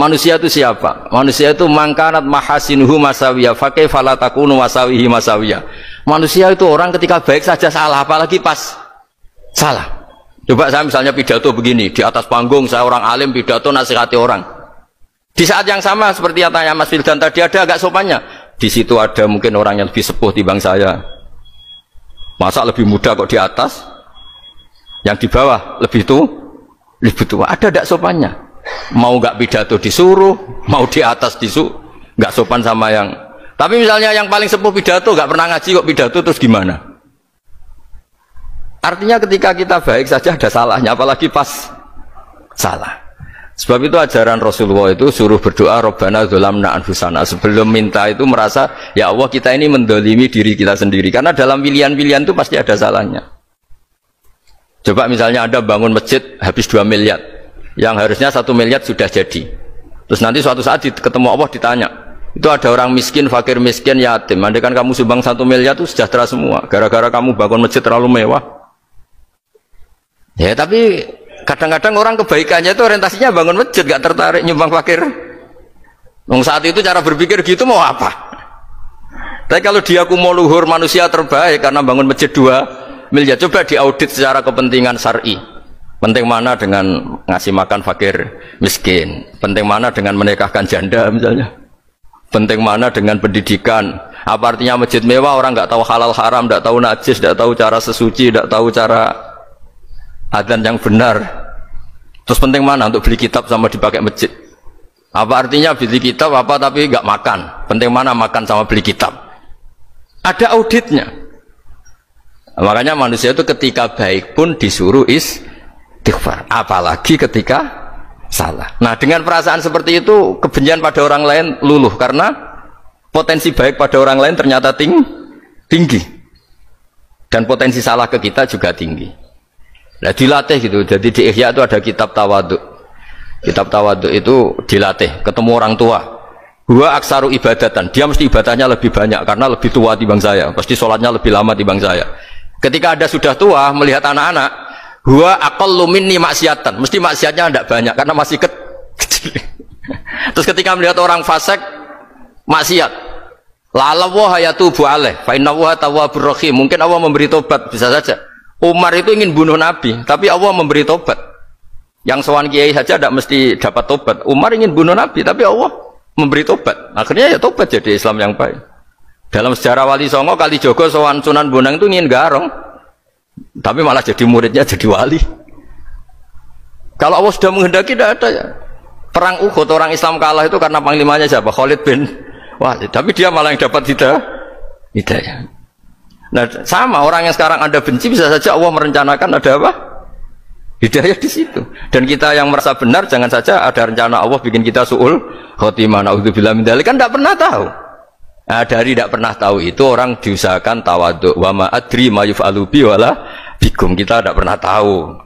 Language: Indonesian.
Manusia itu siapa? Manusia itu mangkanat mahasinuhu masawiya fa kaifa la takunu masawihi masawiya. Manusia itu orang ketika baik saja salah, apalagi pas salah. Coba saya misalnya pidato begini, di atas panggung saya orang alim pidato nasihati orang. Di saat yang sama seperti yang tanya Mas Wildan tadi, ada agak sopannya. Di situ ada mungkin orang yang lebih sepuh timbang saya. Masa lebih muda kok di atas? Yang di bawah lebih tua. Ada agak sopannya. Mau nggak pidato disuruh, mau di atas disuruh, nggak sopan sama yang. Tapi misalnya yang paling sepuh pidato nggak pernah ngaji kok pidato, terus gimana? Artinya ketika kita baik saja ada salahnya, apalagi pas salah. Sebab itu ajaran Rasulullah itu suruh berdoa Rabbana dzolamna anfusana. Sebelum minta itu merasa ya Allah kita ini mendolimi diri kita sendiri, karena dalam pilihan-pilihan itu pasti ada salahnya. Coba misalnya Anda bangun masjid habis 2 miliar, yang harusnya 1 miliar sudah jadi. Terus nanti suatu saat ketemu Allah ditanya, itu ada orang miskin, fakir miskin, yatim. Andai kan kamu sumbang 1 miliar itu sejahtera semua. Gara-gara kamu bangun masjid terlalu mewah. Ya tapi kadang-kadang orang kebaikannya itu orientasinya bangun masjid, gak tertarik nyumbang fakir. Saat itu cara berpikir gitu mau apa? Tapi kalau dia kumuluhur manusia terbaik karena bangun masjid 2 miliar, coba diaudit secara kepentingan syar'i. Penting mana dengan ngasih makan fakir miskin? Penting mana dengan menikahkan janda misalnya? Penting mana dengan pendidikan? Apa artinya masjid mewah orang nggak tahu halal haram, nggak tahu najis, nggak tahu cara sesuci, nggak tahu cara adzan yang benar? Terus penting mana untuk beli kitab sama dipakai masjid? Apa artinya beli kitab apa tapi nggak makan? Penting mana makan sama beli kitab? Ada auditnya. Makanya manusia itu ketika baik pun disuruh istighfar, apalagi ketika salah. Nah dengan perasaan seperti itu kebencian pada orang lain luluh, karena potensi baik pada orang lain ternyata tinggi dan potensi salah ke kita juga tinggi. Nah dilatih gitu. Jadi di Ihya itu ada kitab tawaduk. Kitab tawaduk itu dilatih ketemu orang tua. Huwa aksaru ibadatan, dia mesti ibadahnya lebih banyak karena lebih tua timbang saya, pasti sholatnya lebih lama timbang saya. Ketika Anda sudah tua melihat anak-anak, huwa aqallu minni maksiatan, mesti maksiatnya tidak banyak karena masih kecil. Terus ketika melihat orang fasik maksiat, la wa yatubu alaih fa inna wa tawwabur rahim, mungkin Allah memberi tobat, bisa saja. Umar itu ingin bunuh Nabi, tapi Allah memberi tobat. Yang sowan kiai saja tidak mesti dapat tobat. Umar ingin bunuh Nabi, tapi Allah memberi tobat. Akhirnya ya tobat jadi Islam yang baik. Dalam sejarah Wali Songo, Kalijogo sowan Sunan Bonang itu ingin garong, tapi malah jadi muridnya jadi wali. Kalau Allah sudah menghendaki tidak ada ya. Perang Uhud orang Islam kalah itu karena panglimanya siapa? Khalid bin Walid. Tapi dia malah yang dapat hidayah. Nah sama orang yang sekarang Anda benci, bisa saja Allah merencanakan ada apa? Hidayah di situ. Dan kita yang merasa benar, jangan saja ada rencana Allah bikin kita su'ul khotimah, naudzubillah min dzalik, kan tidak pernah tahu. Nah, dari tidak pernah tahu itu orang diusahakan tawaduk. Wa ma adri ma yuf'alu bi wala bikum, kita tidak pernah tahu